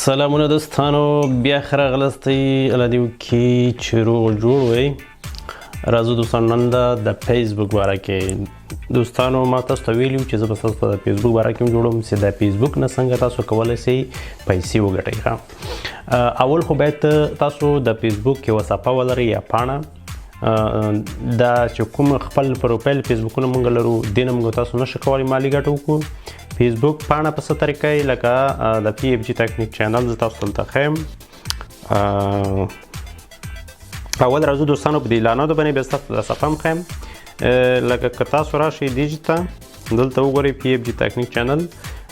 سلامونه دوستانو، بیا ښه راغلاستئ. الله دې وکړي چې روغ جوړ وئ. راځو دوستانو نن د فیسبوک باره کې دوستانو ما تاسو ته ویلي چې زه به تاسو ته د فیسبوک باره کې هم جوړوم چې د فیسبوک نه څنګه تاسو کولی شئ پیسې وګټئ. اول خو باید تاسو د فیسبوک یوه صفحه ولرئ یا پاڼه. دا چې کوم خپل پروفایل فیسبوکونه موږ لرو دې نه موږ تاسو نشو کولی مالي ګټه وکړو. فیسبوک پاڼه په څه طریقه یې لکه د پی اف جي ټکنیک چینل زه تاسو دلته ښیم. اول راځو دوستانو په دې اعلاناتو باندې بیا تاسو د صفحه هم ښیم. لکه که تاسو راشئ دې ته دلته وګورئ پی اف جي ټکنیک چینل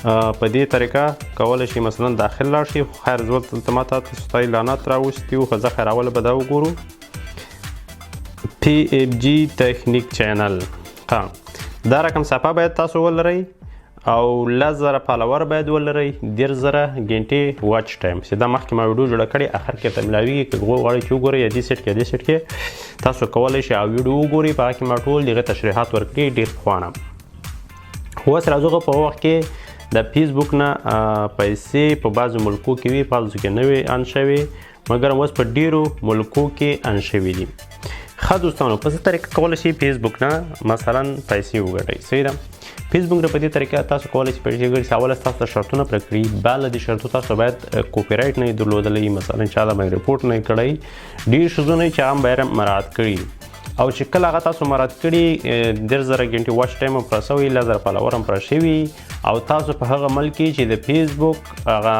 په دې طریقه کولی شئ مثلا داخل لاړ شئ. خو خیر زه دلته ما تاسو ته اعلانات راوستي وو خو زه خیر اوله به دا وګورو پی اف جي ټکنیک چینل. دا رقم صفحه باید تاسو ولرئ او 10,000 فالوور باید ولرئ، 10,000 غنټې واچ ټایم. چې دا مخکې ما ویډیو جوړه کړې اخر کې ته ملاویږي که غواړئ چې وګورئ یا دې سیټ کې دې سیټ کې تاسو کولی شئ او ویډیو وګورئ. په هغه کې ما ټول دغه تشریحات ورکړي ډېر پخوانه. اوس راځو په وخت کې د فیسبوک نه پیسې په بعضو ملکو کې وي، په بعضو کې نه وي ان شوي، مګر اوس په ډېرو ملکو کې ان شوي دي. ښه دوستانو په څه طریقه کولی شئ فیسبوک نه مثلا پیسې وګټئ. صحیح ده. فیسبوک نه په دې طریقه تاسو کولی شئ پیسې وګټئ. اول تاسو ته شرطونه پوره کړي، بعد له دې شرطو تاسو باید کاپي رایټ نه یې درلودلی، مثلا چا د باندې رپورټ نه یې کړی. ډېر شیزونه چې هغه باید مراعات کړي او چې کله هغه تاسو مراعات کړي 10,000 غنټې واچ ټایم هم پوره شوی، 10,000 فالوور هم پوره شوي او تاسو په هغه ملک کې چې د فیسبوک هغه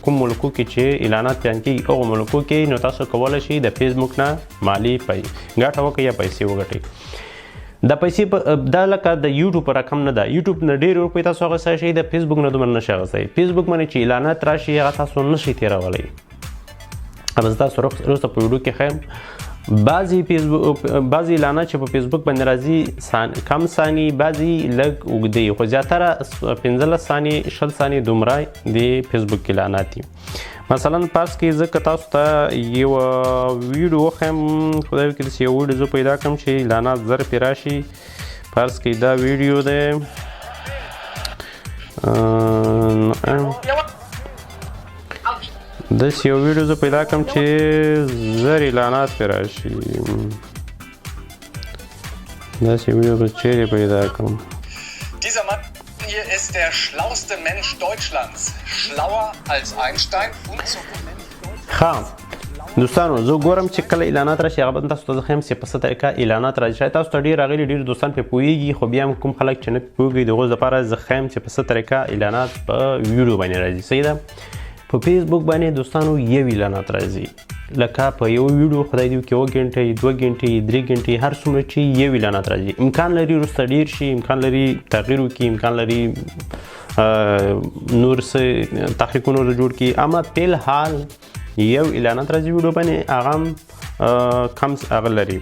کوم ملکو کې چې اعلانات بیان کېږي هغو ملکو کې نو تاسو کولی شئ د فیسبوک نه مالي ګټه وکړئ یا پیسې وګټئ. دا پیسې دا لکه د یوټیوب په رقم نه ده. یوټیوب نه ډېر روپۍ تاسو اخیستی شئ، د فیسبوک نه دومره نشئ اخیستی. فیسبوک باندې چې اعلانات راشي هغه تاسو نشئ تېرولی. زه تاسو وروسته په ویډیو کې ښیم. بعضې اعلانات چې په فیسبوک باندې راځي کم ثانیې، بعضې لږ اوږده خو زیاتره 15 ثانیې 20 ثانیې دومره د فیسبوک اعلانات دي. مثلا فرض کړئ زه که تاسو ته یوه ویډیو وښیم، خدای وکړي داسې یو ویډیو زه پیدا کړم چې اعلانات زر پرې راشي. فرض کړئ دا ویډیو دی داسې یو ویډیو زه پیدا کړم چې زر اعلانات پرې راشي. داسې ویډیو به چیرې پیدا کړم؟ Dieser Mann hier ist der schlauste Mensch Deutschlands. Schlauer als Einstein und sogar Mensch Deutschlands. دوستانو زه ګورم چې کله اعلانات راشي هغه به تاسو ته زه ښیم چې په څه طریقه اعلانات راځي. شاید تاسو ته ډېر راغلي، ډېر دوستان پرې پوهېږي، خو بیا هم کوم خلک چې نه پوهېږي د هغوی لپاره زه ښیم چې په څه طریقه اعلانات په ویډیو باندې راځي. صحیح ده. په فیسبوک باندې دوستانو یو اعلانات راځي لکه په یو ویډیو خدای دې وکړي 1 غنټې 2 غنټې 3 غنټې هر څومره چې یو اعلانات راځي. امکان لري وروسته ډېر شي، امکان لري تغییر وکړي، امکان لري نور څه تحریکونه جوړ کړي، اما په الحال یو اعلانات راځي ویډیو باندې هغه هم کم هغه لري.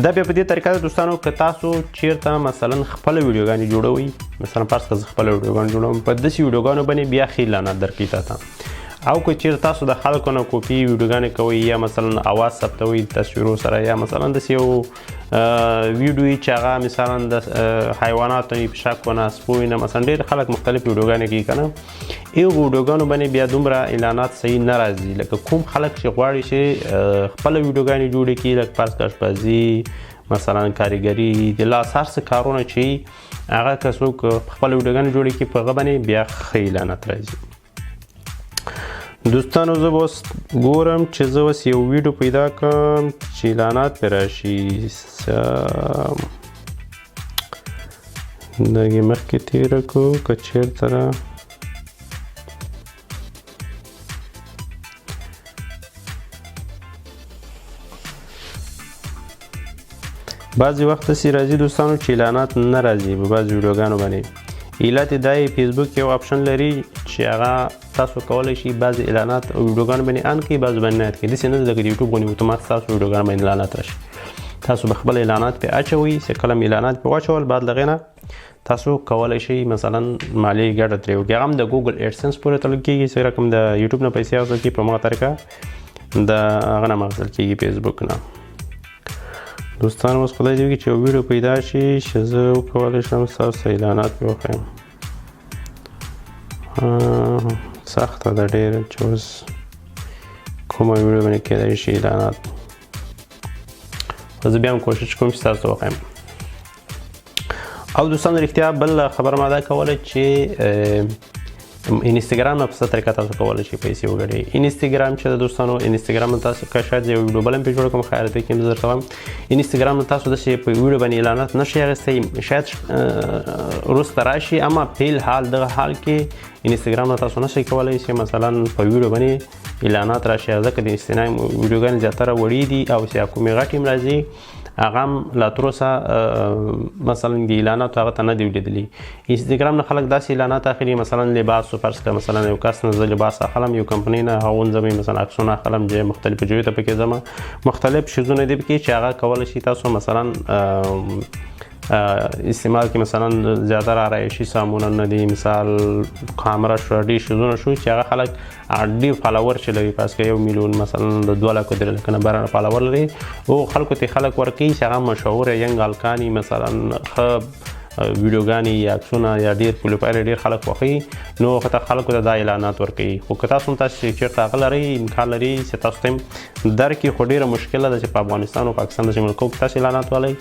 دا بیا په دې طریقه ده دوستانو که تاسو چیرته مثلا خپله ویډیوګانې جوړوئ، مثلا فرض کړه زه خپله ویډیوګانې جوړوم، په داسې ویډیوګانو باندې بیا ښه اعلانات درکوي تاته. او که چیرته تاسو د خلکو نه کاپي ویډیوګانې کوئ یا مثلا اواز ثبتوئ تصویرو سره، یا مثلا داسې یو ویډیو چې هغه مثلا د حیواناتو نه پشک ونه سپوی نه مثلا ډېر خلک مختلف ویډیوګانې کوي که نه، هغو ویډیوګانو باندې بیا دومره اعلانات صحیح نه راځي. لکه کوم خلک چې غواړي چې خپله ویډیوګانې جوړې کړي لکه فرض کړه اشپزي مثلا کاریګري د لاس هر څه کارونه چې هغه که څوک خپله ویډیوګانې جوړې کړي په هغه باندې بیا ښه اعلانات راځي. دوستانو زه به اوس ګورم چې زه اوس یو ویډیو پیدا کړم چې اعلانات پرې راشي. دغې مخکې تېره کړو که چېرته را بعضې وخت داسې راځي دوستانو چې اعلانات نه راځي په بعضې ویډیوګانو باندې. علت یې دا یې فیسبوک یو آپشن لري چې هغه تاسو کولی شئ بعضې اعلانات ویډیوګانو باندې ان کړئ، بعضو باندې نه کړئ. داسې نه ده لکه د یوټیوب غوندې اتومات ستاسو ویډیوګانو باندې اعلانات راشي. تاسو به خپل اعلانات پرې اچوئ، چې کله مې اعلانات پرې واچول بعد له هغې نه تاسو کولی شئ مثلا مالي ګټه ترې وکړئ. هغه هم د ګوګل ایډسنس پورې تړل کېږي، چې رقم د یوټیوب نه پیسې اخیستل کېږي په همغه طریقه د هغه نه هم اخیستل کېږي فیسبوک نه. دوستانو اوس خدای دې وکړي چې یو ویډیو پیدا شي چې زه وکولی شم ستاسو اعلانات پرې وښیم. سخته ده ډېره چې اوس کومه ویډیو باندې کېدای شي اعلانات. زه بیا هم کوشش کوم چې تاسو وښیم. او دوستانو رښتیا بل خبره ما دا کوله چې انستګرام نه په څه طریقه تاسو کولی شئ پیسې وګټئ. انستګرام چې د دوستانو انستګرام نه تاسو که شاید یو ویډیو بل هم پرې جوړه کړم خیر دی کې هم زه درته وایم انستګرام نه تاسو داسې په ویډیو باندې اعلانات نشئ اخیستی شاید وروسته راشي اما په حال دغه حال کې انستګرام نه تاسو نشئ کولی چې مثلا په ویډیو باندې اعلانات راشي ځکه د انستګرام ویډیوګانې زیاتره وړې دي او چې کومې غټې هم راځي هغه هم لا تر اوسه مثلا د اعلاناتو هغه ته نه دي لیدلي. انستګرام نه خلک داسې اعلانات اخلي مثلا لباس فرض کړه مثلا یو کس نه زه لباس اخلم یو کمپنۍ نه اغوندم مثلا عکسونه اخلم چې مختلفو ځایو ته پکې ځم مختلف شیزونه دي پکې چې هغه کولی شي تاسو مثلا استعمال کې مثلا زیاتره آرایشي سامونه نه دي مثال کامره شو ډېر شیزونه شو چې هغه خلک ډېر فالوور چې لري پاس کې 1 میلیون مثلا د 2 لکو 3 لکو نه بره فالوور لري او خلکو ته خلک ورکوي چې هغه مشهور ینګ هلکانې مثلا ښه ویډیوګانې یا عکسونه یا ډېر پروفایل ډېر خلک خوښوي نو خلکو ته دا اعلانات ورکوي. خو که تاسو هم تاسو چېرته هغه لرئ امکان لري چې تاسو ته هم درکړي خو ډېره مشکله ده چې په افغانستان او پاکستان داسې ملکو کې تاسو اعلانات ولئ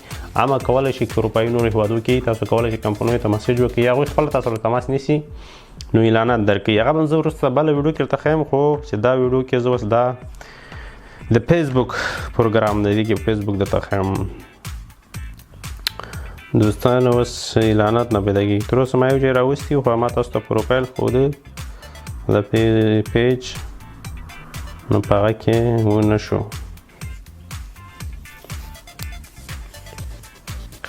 عامه کولی شي که اروپایي نورو هېوادو کې تاسو کولی شي کمپنیو ته مسیج وکړئ هغوی خپله تاسو سره تماس نیسي نو اعلانات درکوي. هغه به زه وروسته بله ویډیو کې درته ښیم خو چې دا ویډیو کې زه اوس دا د فیسبوک پروګرام دی دې کې فیسبوک درته ښیم. دوستان اوس اعلانات نه پیدا کېږي تر اوسه ما یو ځای راوستي خو ما تاسو ته پروفایل ښوده د پیج نو په هغه کې ونه شو.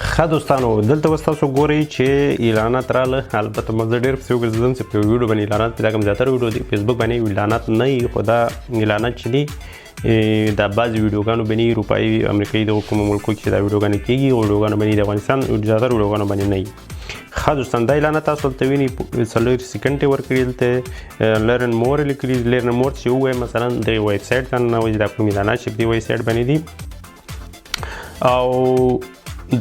ښه دوستانو دلته اوس تاسو ګورئ چې اعلانات راغله البته زه ډېر پسې وګرځېدم چې په ویډیو باندې اعلانات پیدا کړم زیاتره ویډیو دي فیسبوک باندې اعلانات نه وي خو دا اعلانات چې دي دا بعضې ویډیوګانو باندې اروپایي امریکایي دغو کومو ملکو کې دا ویډیوګانې کېږي او ویډیوګانو باندې د افغانستان زیاتره ویډیوګانو باندې نه وي. ښه دوستان دا اعلانات تاسو دلته وینئ 4 سیکنډ یې ورکړي دلته لرن مور یې لیکلي لرن مور چې ووایم مثلا دغې ویب سایټ ته ننوځي دا کوم اعلانات چې په دې ویب سایټ باندې دي او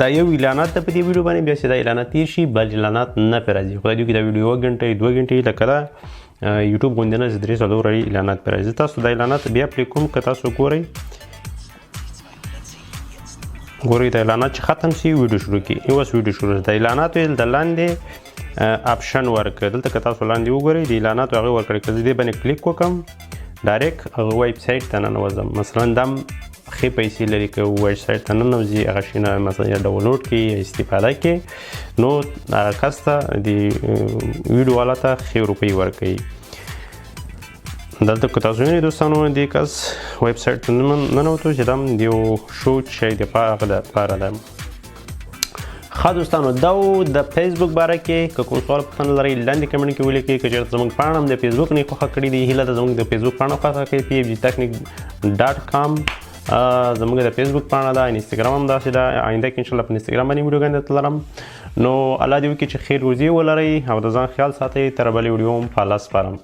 دا یو اعلانات ته په دې ویډیو باندې بیا چې دا اعلانات تېر شي بل اعلانات نه پرې راځي خو دا دوی کې دا ویډیو 1 غنټه 2 غنټې لکه دا یوټیوب غوندې نه چې 3 رړۍ اعلانات پرې راځي. تاسو دا اعلانات بیا پلی کوم که تاسو ګورئ دا اعلانات چې ختم شي ویډیو شروع کړي اوس ویډیو شروع د اعلاناتو د لاندې اپشن ورکړه دلته که تاسو لاندې وګورئ د اعلاناتو هغې ورکړئ که زه دې باندې کلیک وکړم ډایرکټ هغه ویب سایټ ته ننوځم مثلا دا ښې پیسې لري که ویب سایټ ته ننوځي هغه شیونه مثلا یا ډاونلوډ کړي یا استفاده کړي نو هغه کس ته د ویډیو والا ته ښې روپۍ ورکوي. دلته که تاسو وینئ دوستانو دې کس ویب سایټ ته ننوتو چې دا هم د یو شوټ شی دپاره ده. ښه دوستانو دا و د فیسبوک باره کې که کوم سوال پوښتنه لرئ لاندې کمنټ کې ولیکئ که چېرته زموږ پاڼه هم د فیسبوک نه یې خوښه کړې دي هیله ده زموږ د فیسبوک پاڼه خوښه کړئ pfgtechnic.com زموږ د فیسبوک پاڼه ده انستګرام هم داسې ده آینده کې انشاءالله په انستګرام باندې ویډیوګانې درته لرم نو الله دې وکړي چې خیر روزي ولرئ او د ځان خیال ساتئ تر بلې ویډیو هم په الله سپارم.